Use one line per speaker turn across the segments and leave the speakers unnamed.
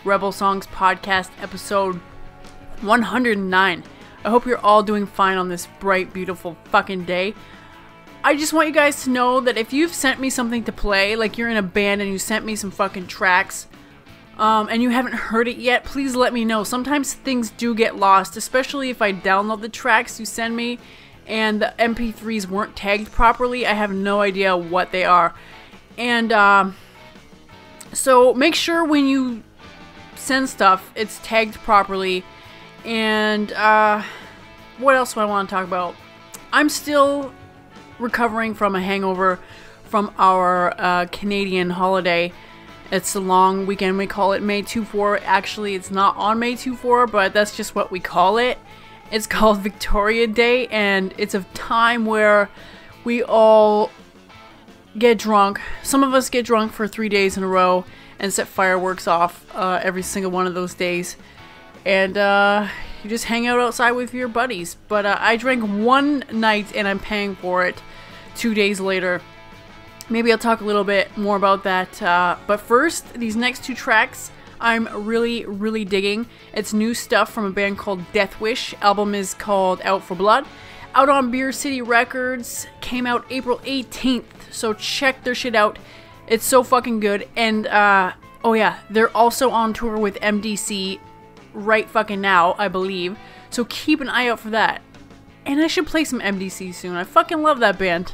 Rebel Songs Podcast, episode 109. I hope you're all doing fine on this bright, beautiful fucking day. I just want you guys to know that if you've sent me something to play, like you're in a band and you sent me some fucking tracks, and you haven't heard it yet, please let me know. Sometimes things do get lost, especially if I download the tracks you send me and the MP3s weren't tagged properly. I have no idea what they are. And, so make sure when you send stuff, it's tagged properly. And, what else do I want to talk about? I'm still recovering from a hangover from our, Canadian holiday. It's a long weekend. We call it May 24. Actually, it's not on May 24, but that's just what we call it. It's called Victoria Day, and it's a time where we all get drunk. Some of us get drunk for 3 days in a row and set fireworks off every single one of those days. And you just hang out outside with your buddies. But I drank one night and I'm paying for it 2 days later. Maybe I'll talk a little bit more about that. But first, these next two tracks I'm really, really digging. It's new stuff from a band called Death Wish. Album is called Out for Blood. Out on Beer City Records. Came out April 18th. So check their shit out. It's so fucking good. And, oh yeah, they're also on tour with MDC right fucking now, I believe. So keep an eye out for that. And I should play some MDC soon. I fucking love that band.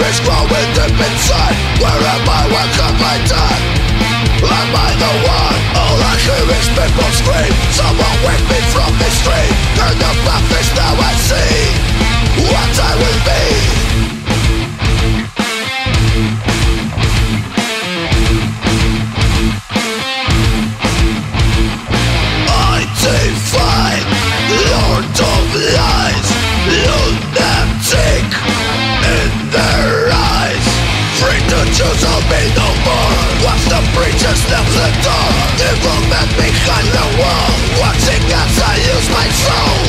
is growing deep inside. Where am I? Where come I die? Am I the one? All I hear is people scream. Someone wake me from this dream. Turn the blackness, now I see what I will be. I define Lord of Lies, lunatic in their eyes. Free to choose, I'll be no more. Watch the preacher step the door. Evil men behind the wall. Watching as I use my soul.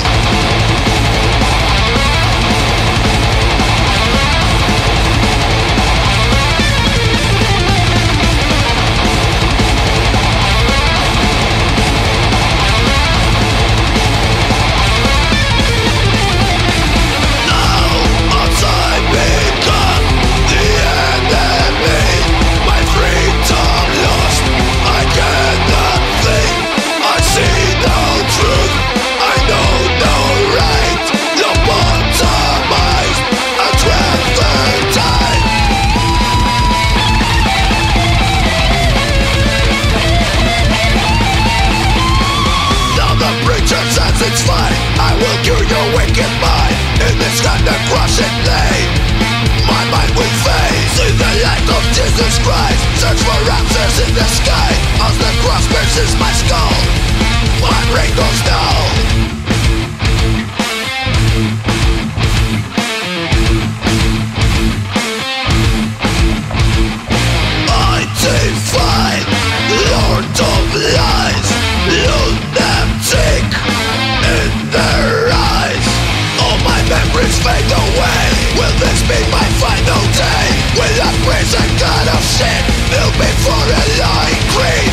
It's fine, I will cure your wicked mind. In this kind of crossing lane, my mind will fade. See the light of Jesus Christ. Search for answers in the sky. As the cross pierces my skull, my brain goes down. I define Lord of Lies, lunatic in their eyes. All my memories fade away. Will this be my final day? Will I praise a God of sin? Kneel before a lying creed.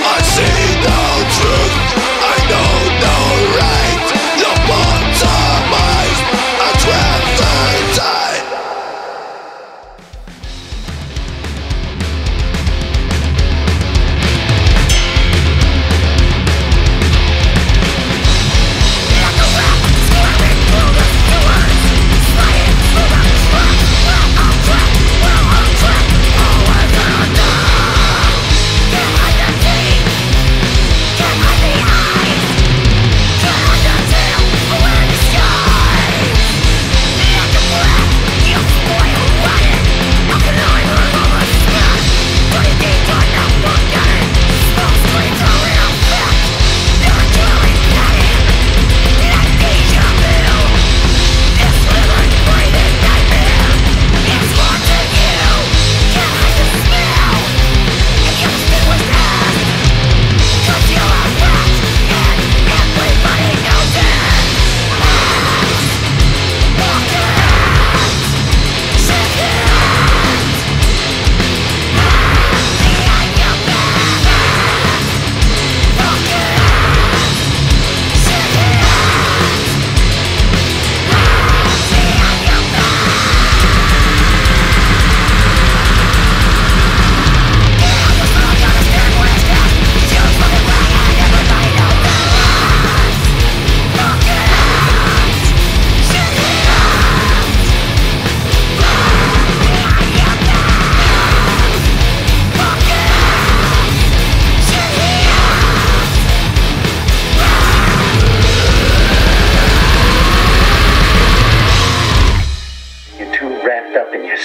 I see no truth, I know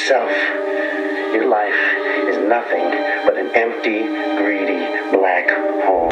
yourself. Your life is nothing but an empty, greedy black hole.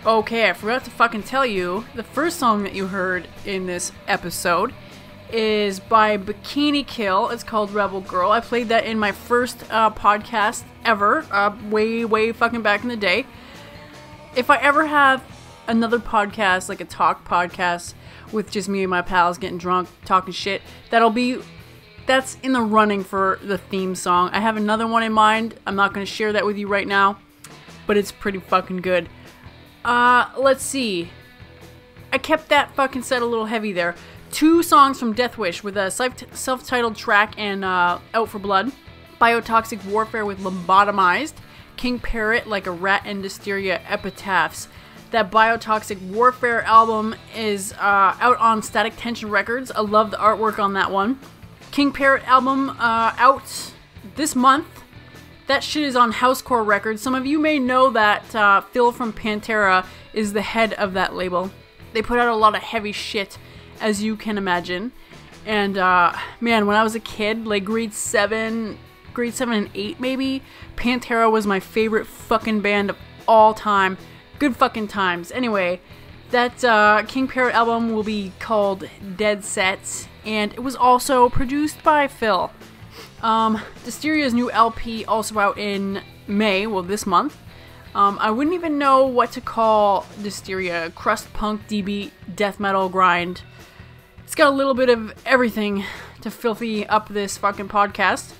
Okay, I forgot to fucking tell you, the first song that you heard in this episode is by Bikini Kill. It's called Rebel Girl. I played that in my first podcast ever, way fucking back in the day. If I ever have another podcast, like a talk podcast with just me and my pals getting drunk, talking shit, that's in the running for the theme song. I have another one in mind. I'm not going to share that with you right now, but it's pretty fucking good. Let's see. I kept that fucking set a little heavy there. 2 songs from Deathwish with a self-titled track and Out for Blood. Biotoxic Warfare with Lobotomized. King Parrot, Like a Rat, and Dysteria, Epitaphs. That Biotoxic Warfare album is out on Static Tension Records. I love the artwork on that one. King Parrot album out this month. That shit is on Housecore Records. Some of you may know that Phil from Pantera is the head of that label. They put out a lot of heavy shit, as you can imagine. And man, when I was a kid, like grade 7 and 8 maybe, Pantera was my favorite fucking band of all time. Good fucking times. Anyway, that King Parrot album will be called Dead Set, and it was also produced by Phil. Dysteria's new LP also out in May, well this month. I wouldn't even know what to call Dysteria. Crust punk, DB, death metal, grind. It's got a little bit of everything to filthy up this fucking podcast.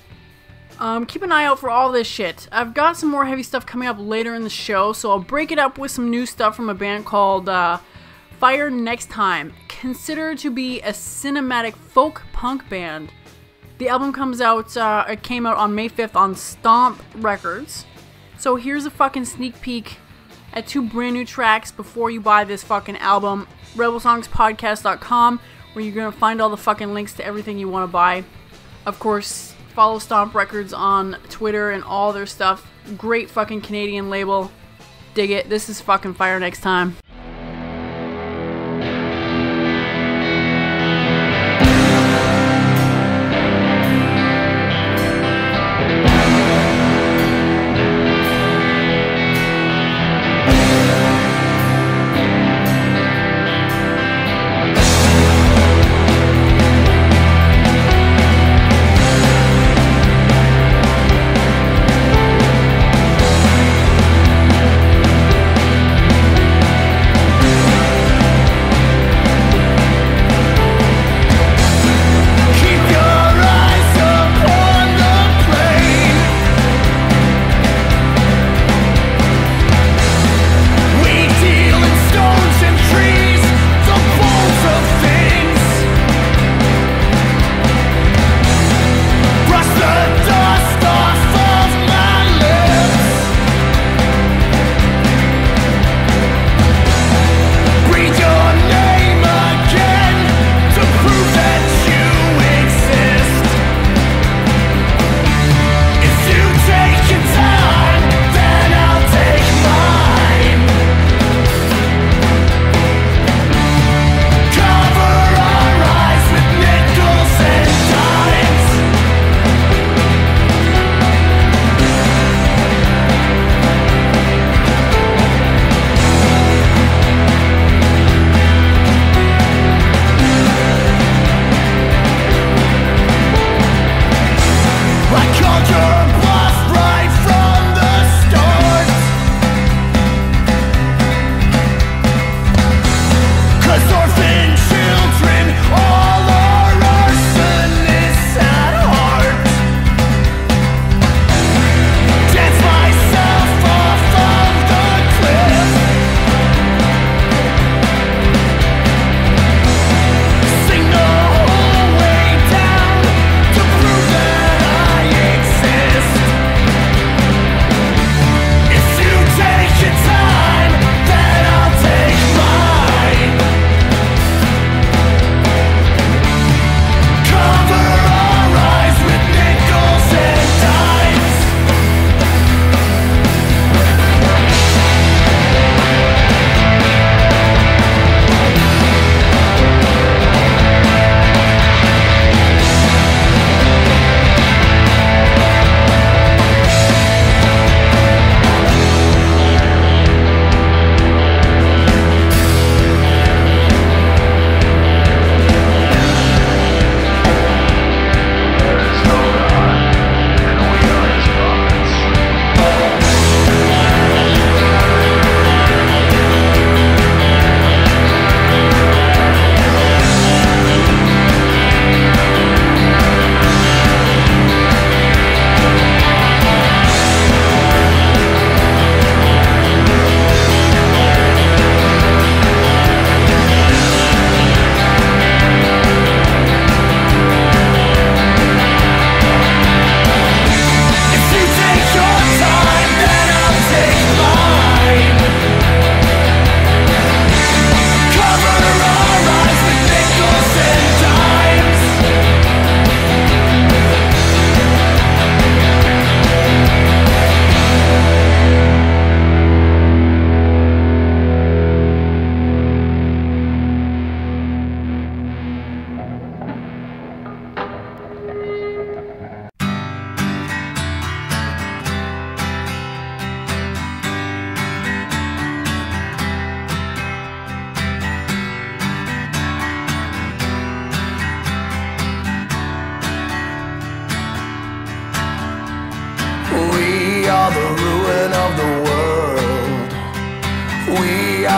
Keep an eye out for all this shit. I've got some more heavy stuff coming up later in the show, so I'll break it up with some new stuff from a band called Fire Next Time. Considered to be a cinematic folk punk band. The album comes out, it came out on May 5th on Stomp Records. So here's a fucking sneak peek at 2 brand new tracks before you buy this fucking album. RebelSongsPodcast.com, where you're gonna find all the fucking links to everything you want to buy. Of course, follow Stomp Records on Twitter and all their stuff. Great fucking Canadian label. Dig it. This is fucking Fire Next Time.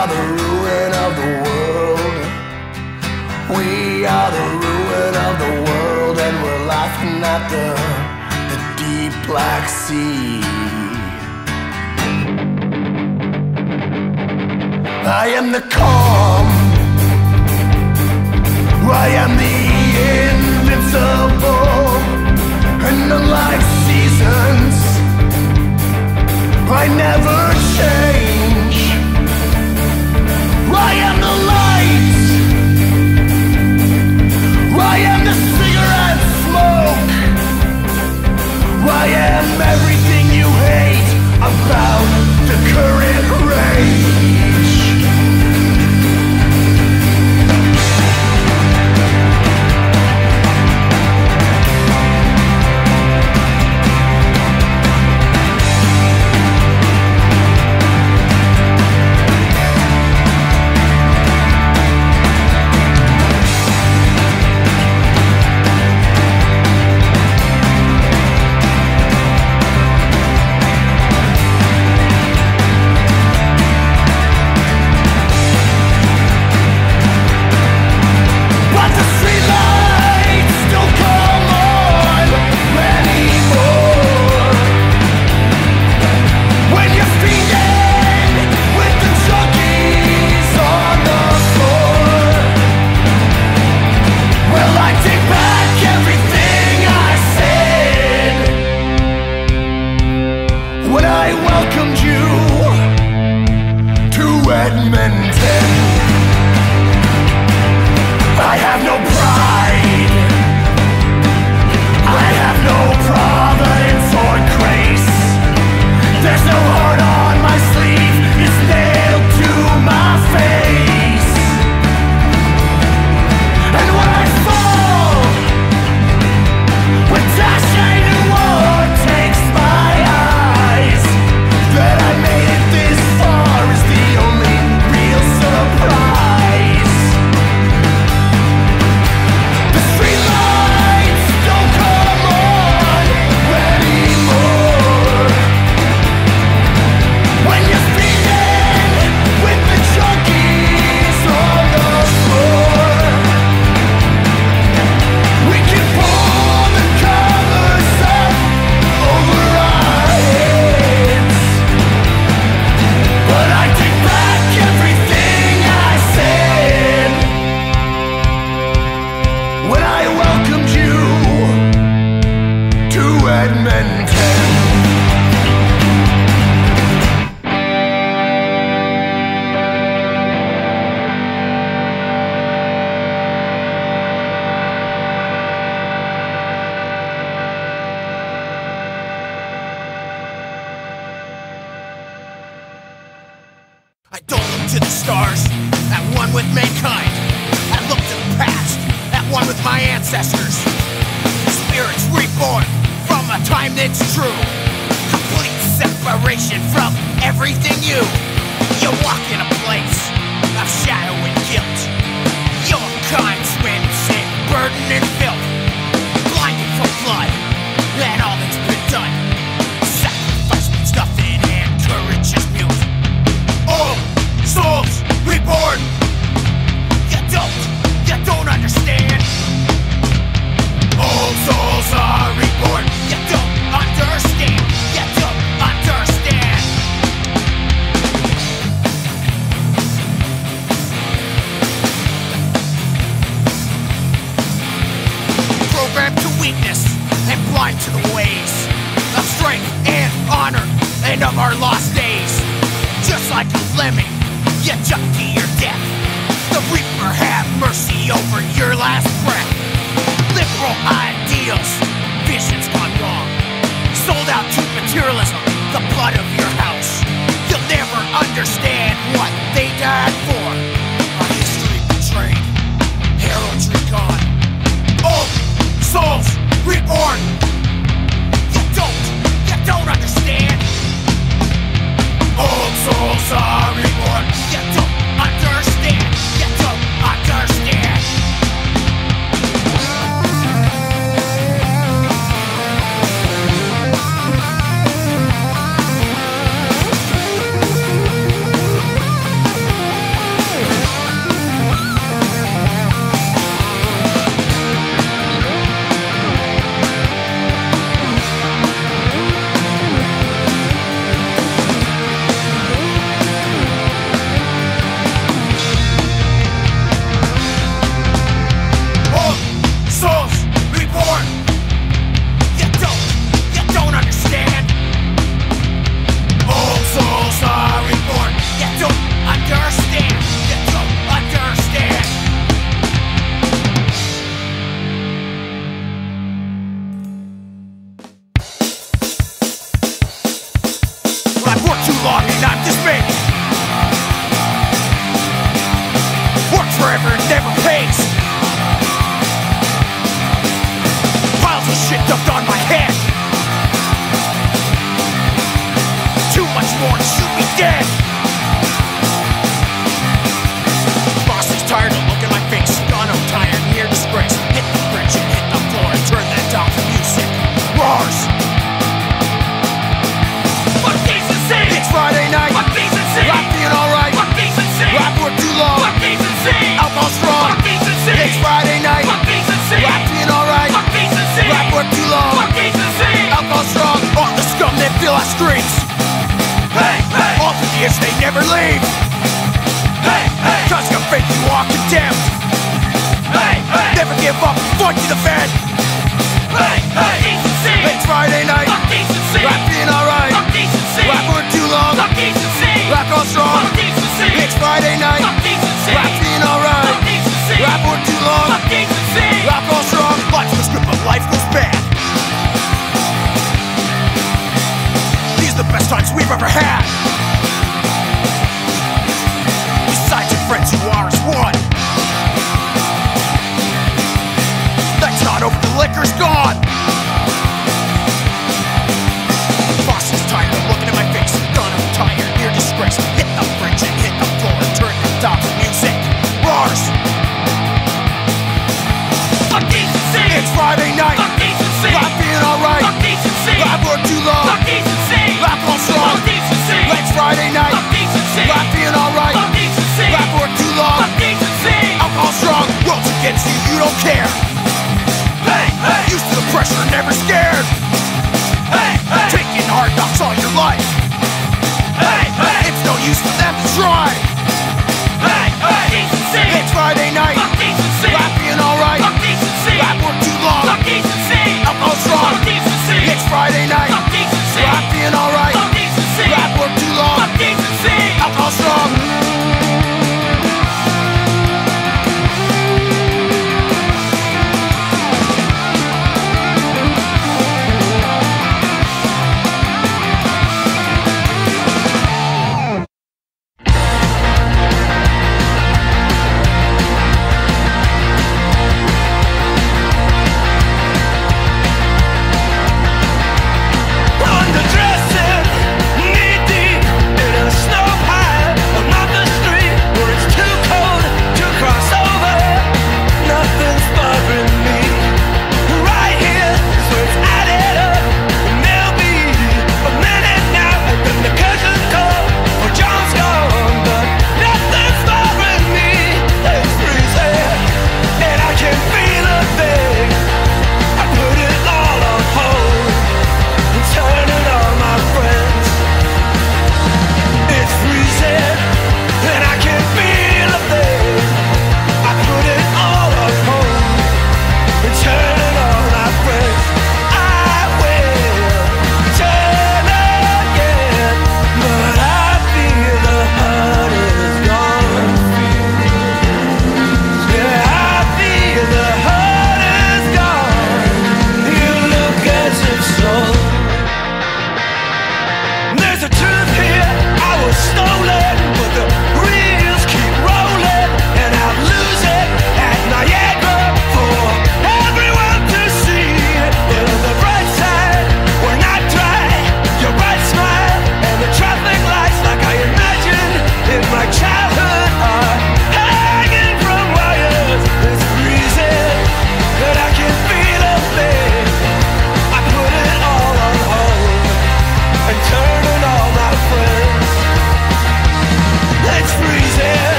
are the ruin of the world. We are the ruin of the world, and we're laughing at the deep black sea. I am the calm, I am the invincible, and unlike seasons, I never change. I am the light, I am the cigarette smoke, I am everything you hate about the current rage. our streets. Hey, hey. All the years they never leave. Hey, hey. Cause your faith you are condemned. Hey, hey. Never give up, fight to defend. Hey, hey. Decency. It's Friday night. Fuck decency. Rap being alright. Fuck decency. Rap for too long. Fuck decency. Rap all strong. Fuck decency. It's Friday night. Fuck decency. Rap being alright. Fuck decency. Rap for too long. Fuck decency. Rap all strong. Life's the script, but life goes bad. These are the best times we've ever had. Besides your friends who are as one. Night's not over, the liquor's gone. Boss is tired of looking at my face. Gonna retire, near disgrace. Hit the bridge and hit the floor and turn the top of music. Roars. Fuck decency. It's Friday night. Fuck decency. Rap being alright. Fuck decency. Rap for too long. Fuck decency. Rap all strong. Fuck decency. It's Friday night. Fuck decency. Rap being alright. Fuck decency. Rap for too long. Fuck decency. Alcohol strong. World's against you, you don't care. Hey, hey. Used to the pressure, never scared. Hey, hey. Taking hard knocks all your life. Hey, hey. It's no use for them to try. Hey, hey. Decency. It's Friday night. Fuck decency. Rap being alright. Fuck decency. Rap for too long. Fuck decency. Alcohol strong. Fuck decency. It's Friday night. Fuck decency. Rap being alright. Fuck decency. Rap for too long. Fuck decency. Alcohol strong.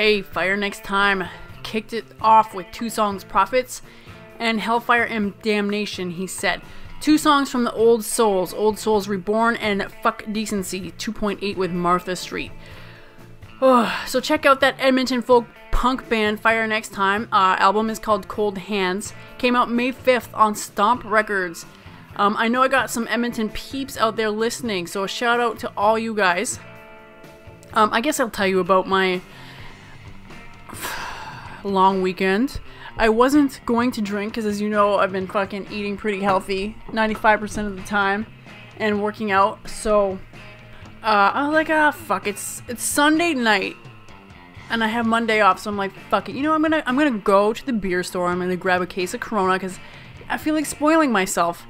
Hey, Fire Next Time kicked it off with 2 songs, Prophets and Hellfire and Damnation, he said. 2 songs from the Old Souls Reborn and Fuck Decency, 2.8 with Martha Street. So check out that Edmonton folk punk band Fire Next Time. Album is called Cold Hands. Came out May 5th on Stomp Records. I know I got some Edmonton peeps out there listening, so a shout out to all you guys. I guess I'll tell you about my long weekend. I wasn't going to drink because, as you know, I've been fucking eating pretty healthy 95% of the time and working out. So I was like, fuck, it's Sunday night and I have Monday off, so I'm like, fuck it. You know, I'm gonna go to the beer store. I'm gonna grab a case of Corona because I feel like spoiling myself,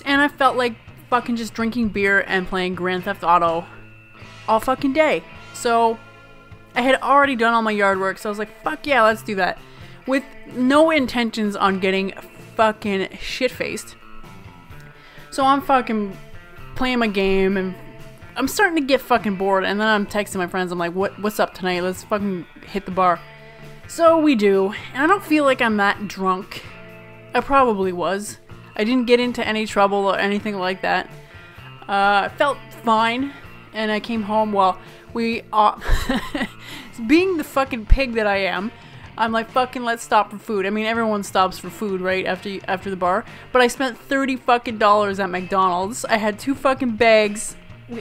and I felt like fucking just drinking beer and playing Grand Theft Auto all fucking day. So I had already done all my yard work, so I was like, fuck yeah, let's do that. With no intentions on getting fucking shit-faced. So I'm fucking playing my game, and I'm starting to get fucking bored, and then I'm texting my friends, I'm like, what's up tonight? Let's fucking hit the bar. So we do, and I don't feel like I'm that drunk. I probably was. I didn't get into any trouble or anything like that. I felt fine, and I came home being the fucking pig that I am, I'm like, fucking let's stop for food. I mean, everyone stops for food, right, after the bar. But I spent $30 fucking at McDonald's. I had 2 fucking bags.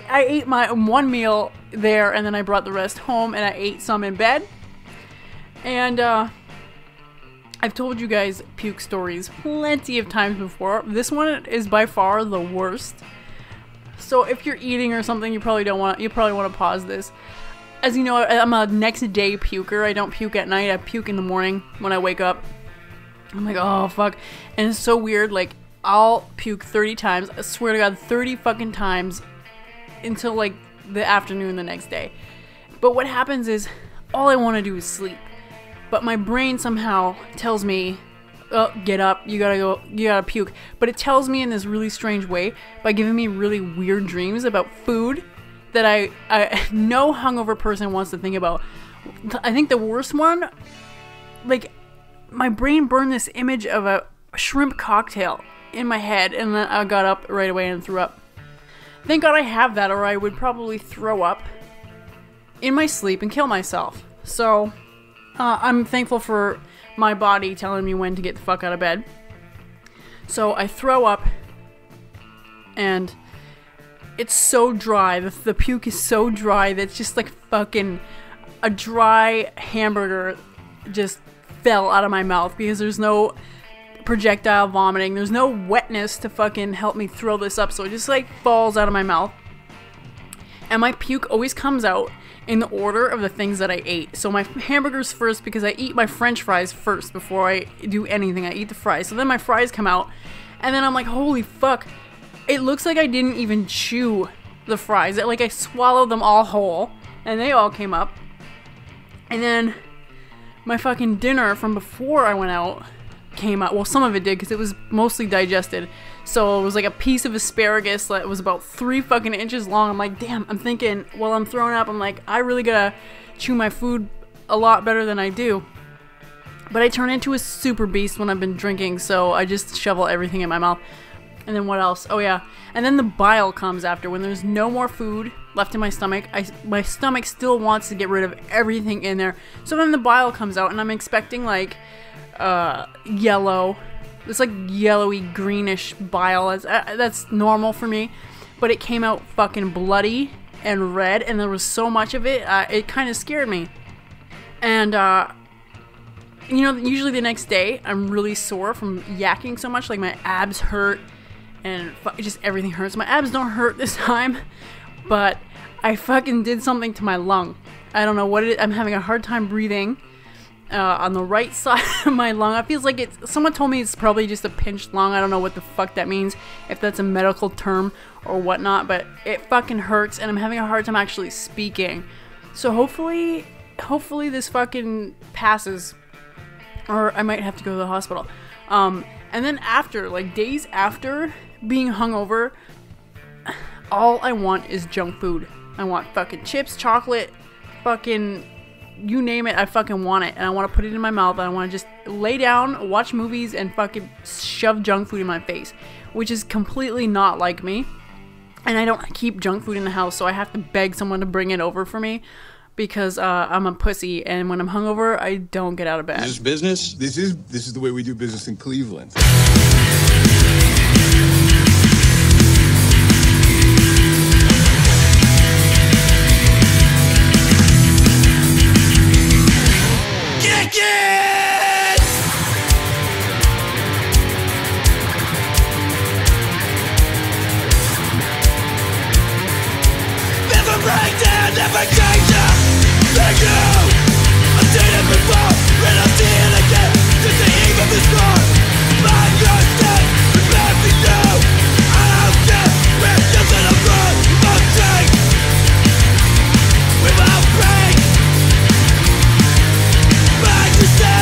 I ate my 1 meal there, and then I brought the rest home, and I ate some in bed. And I've told you guys puke stories plenty of times before. This one is by far the worst. So if you're eating or something, you probably want to pause this. As you know, I'm a next day puker. I don't puke at night. I puke in the morning when I wake up. I'm like, oh fuck. And it's so weird. Like, I'll puke 30 times. I swear to God, 30 fucking times until like the afternoon the next day. But what happens is, all I want to do is sleep. But my brain somehow tells me, oh, get up, you gotta puke. But it tells me in this really strange way by giving me really weird dreams about food that I no hungover person wants to think about. I think the worst one, like, my brain burned this image of a shrimp cocktail in my head, and then I got up right away and threw up. Thank God I have that, or I would probably throw up in my sleep and kill myself. So I'm thankful for my body telling me when to get the fuck out of bed. So I throw up, and it's so dry. The puke is so dry that it's just like fucking a dry hamburger just fell out of my mouth because there's no projectile vomiting. There's no wetness to fucking help me throw this up. So it just like falls out of my mouth. And my puke always comes out in the order of the things that I ate. So my hamburger's first because I eat my french fries first before I do anything. I eat the fries. So then my fries come out. And then I'm like, holy fuck. It looks like I didn't even chew the fries. Like, I swallowed them all whole, and they all came up. And then my fucking dinner from before I went out came out. Well, some of it did, because it was mostly digested. So it was like a piece of asparagus that was about 3 fucking inches long. I'm like, damn, I'm thinking, while I'm throwing up, I'm like, I really gotta chew my food a lot better than I do. But I turn into a super beast when I've been drinking, so I just shovel everything in my mouth. And then what else? Oh yeah. And then the bile comes after. When there's no more food left in my stomach, my stomach still wants to get rid of everything in there. So then the bile comes out, and I'm expecting like yellow. It's like yellowy greenish bile. That's normal for me. But it came out fucking bloody and red, and there was so much of it. It kind of scared me. And you know, usually the next day I'm really sore from yakking so much. Like, my abs hurt. And just everything hurts. My abs don't hurt this time, but I fucking did something to my lung. I don't know what it is. I'm having a hard time breathing on the right side of my lung. It feels like someone told me it's probably just a pinched lung. I don't know what the fuck that means, if that's a medical term or whatnot, but it fucking hurts, and I'm having a hard time actually speaking. So hopefully this fucking passes, or I might have to go to the hospital. And then after, like days after being hungover, all I want is junk food. I want fucking chips, chocolate, fucking you name it, I fucking want it. And I want to put it in my mouth. And I want to just lay down, watch movies, and fucking shove junk food in my face. Which is completely not like me. And I don't keep junk food in the house, so I have to beg someone to bring it over for me. Because I'm a pussy, and when I'm hungover, I don't get out of bed.
Is this business? This is the way we do business in Cleveland.
Kick it! Never break down, never change up. Thank you! I've seen it before, and I'll see it again. Just the eve of the storm. Mind your step, prepare for you. I don't care, we're just in a run. We won't change. We won't break. Mind yourself.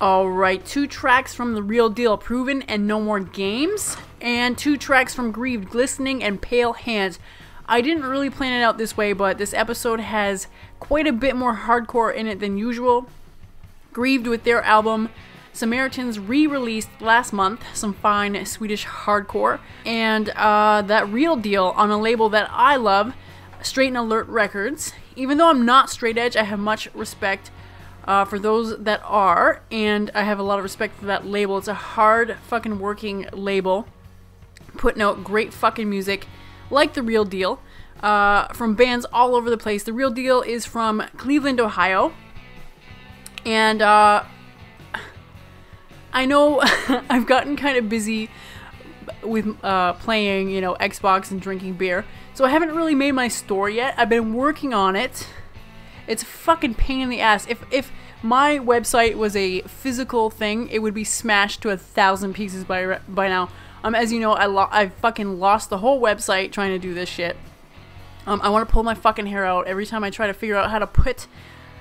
Alright, 2 tracks from The Real Deal, Proven and No More Games, and 2 tracks from Grieved, Glistening and Pale Hands. I didn't really plan it out this way, but this episode has quite a bit more hardcore in it than usual. Grieved with their album Samaritans re-released last month, some fine Swedish hardcore, and that Real Deal on a label that I love, Straight and Alert Records. Even though I'm not straight edge, I have much respect for those that are, and I have a lot of respect for that label. It's a hard fucking working label, putting out great fucking music like The Real Deal from bands all over the place. The Real Deal is from Cleveland, Ohio, and I know I've gotten kind of busy with playing, Xbox and drinking beer, so I haven't really made my store yet. I've been working on it. It's a fucking pain in the ass. If my website was a physical thing, it would be smashed to 1,000 pieces by now. As you know, I fucking lost the whole website trying to do this shit. I want to pull my fucking hair out every time I try to figure out how to put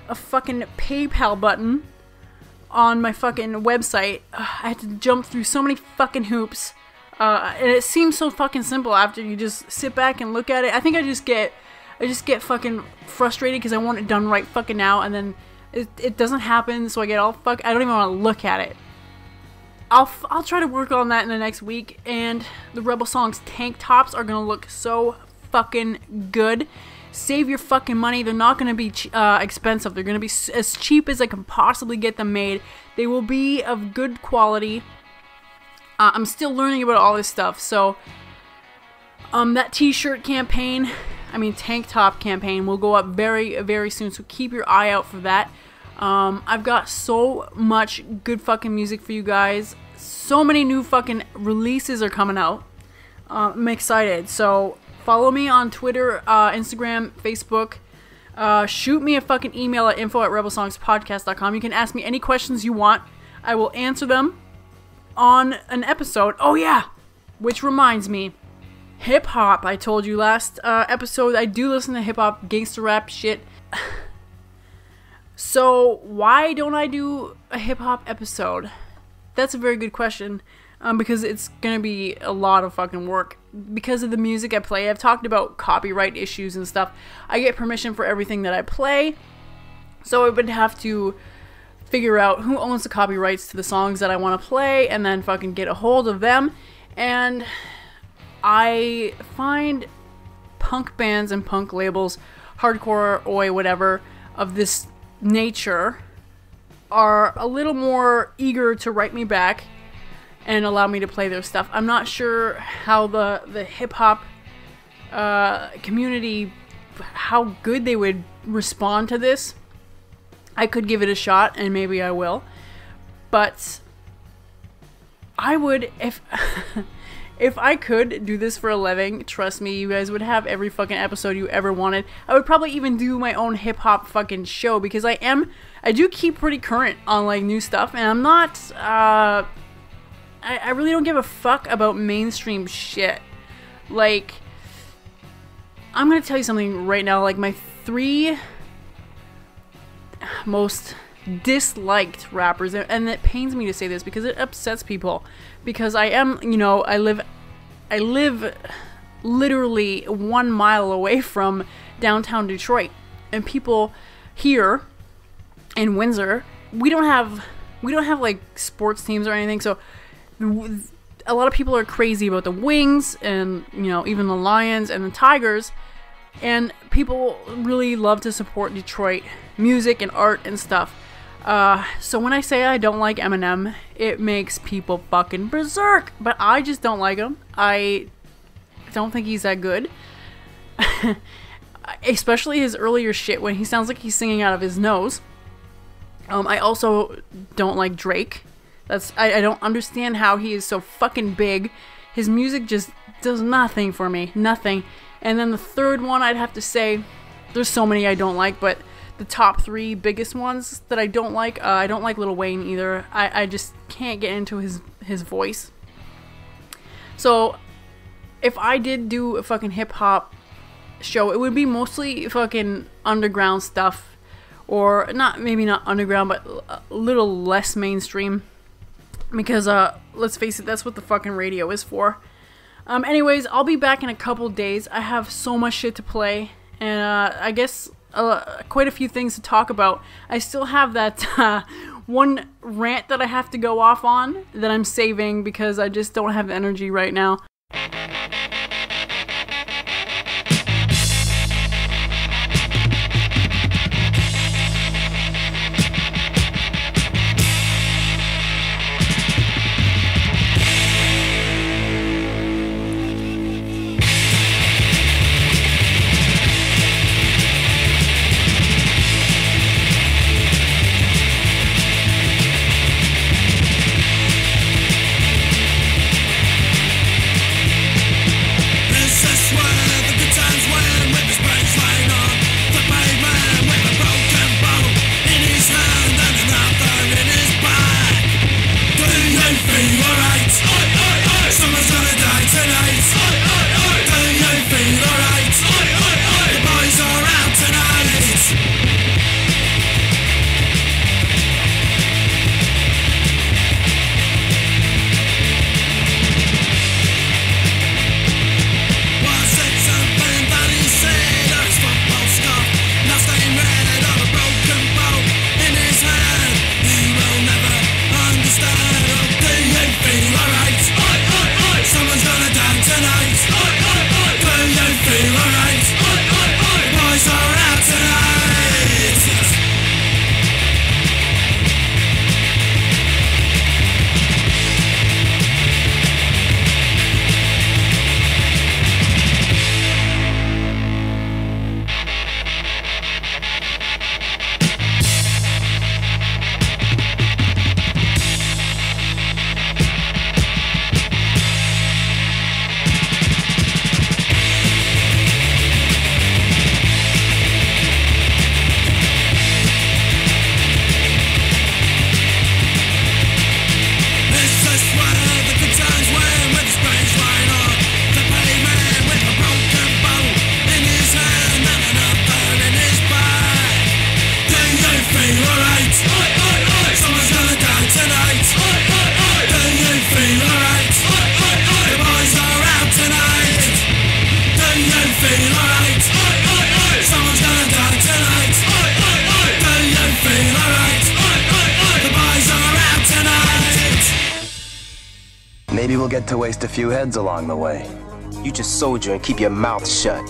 a fucking PayPal button on my fucking website. I had to jump through so many fucking hoops. And it seems so fucking simple after you just sit back and look at it. I think I just get fucking frustrated because I want it done right fucking now, and then it doesn't happen, so I get all I don't even want to look at it. I'll try to work on that in the next week, and the Rebel Songs tank tops are gonna look so fucking good. Save your fucking money. They're not gonna be expensive. They're gonna be as cheap as I can possibly get them made. They will be of good quality. I'm still learning about all this stuff, so that t-shirt campaign, tank top campaign will go up very, very soon, so keep your eye out for that. I've got so much good fucking music for you guys. So many new fucking releases are coming out. I'm excited. So follow me on Twitter, Instagram, Facebook. Shoot me a fucking email at info@rebelsongspodcast.com. You can ask me any questions you want. I will answer them on an episode. Oh yeah, which reminds me. Hip hop, I told you last episode, I do listen to hip hop, gangster rap shit. So why don't I do a hip hop episode? That's a very good question, because it's gonna be a lot of fucking work. Because of the music I play, I've talked about copyright issues and stuff. I get permission for everything that I play, so I would have to figure out who owns the copyrights to the songs that I want to play, and then fucking get a hold of them. And I find punk bands and punk labels, hardcore, oi, whatever, of this nature are a little more eager to write me back and allow me to play their stuff. I'm not sure how the hip-hop community, how good they would respond to this. I could give it a shot, and maybe I will. But I would, if I could do this for a living, trust me, you guys would have every fucking episode you ever wanted. I would probably even do my own hip-hop fucking show, because I do keep pretty current on, like, new stuff, and I'm not, I really don't give a fuck about mainstream shit. Like, I'm gonna tell you something right now, like, my 3 most disliked rappers, and it pains me to say this because it upsets people, because I live literally 1 mile away from downtown Detroit, and people here in Windsor, we don't have like sports teams or anything, so a lot of people are crazy about the Wings and even the Lions and the Tigers, and people really love to support Detroit music and art and stuff. So when I say I don't like Eminem, it makes people fucking berserk, but I just don't like him. I don't think he's that good. Especially his earlier shit when he sounds like he's singing out of his nose. I also don't like Drake. I don't understand how he is so fucking big. His music just does nothing for me. Nothing. And then the third one, I'd have to say, there's so many I don't like, but the top 3 biggest ones that I don't like Lil Wayne either. I just can't get into his voice. So if I did do a fucking hip hop show, it would be mostly fucking underground stuff, or maybe not underground, but a little less mainstream, because let's face it, that's what the fucking radio is for. Anyways, I'll be back in a couple days. I have so much shit to play, and I guess quite a few things to talk about. I still have that one rant that I have to go off on that I'm saving because I just don't have energy right now.
Maybe we'll get to waste a few heads along the way.
You just soldier and keep your mouth shut.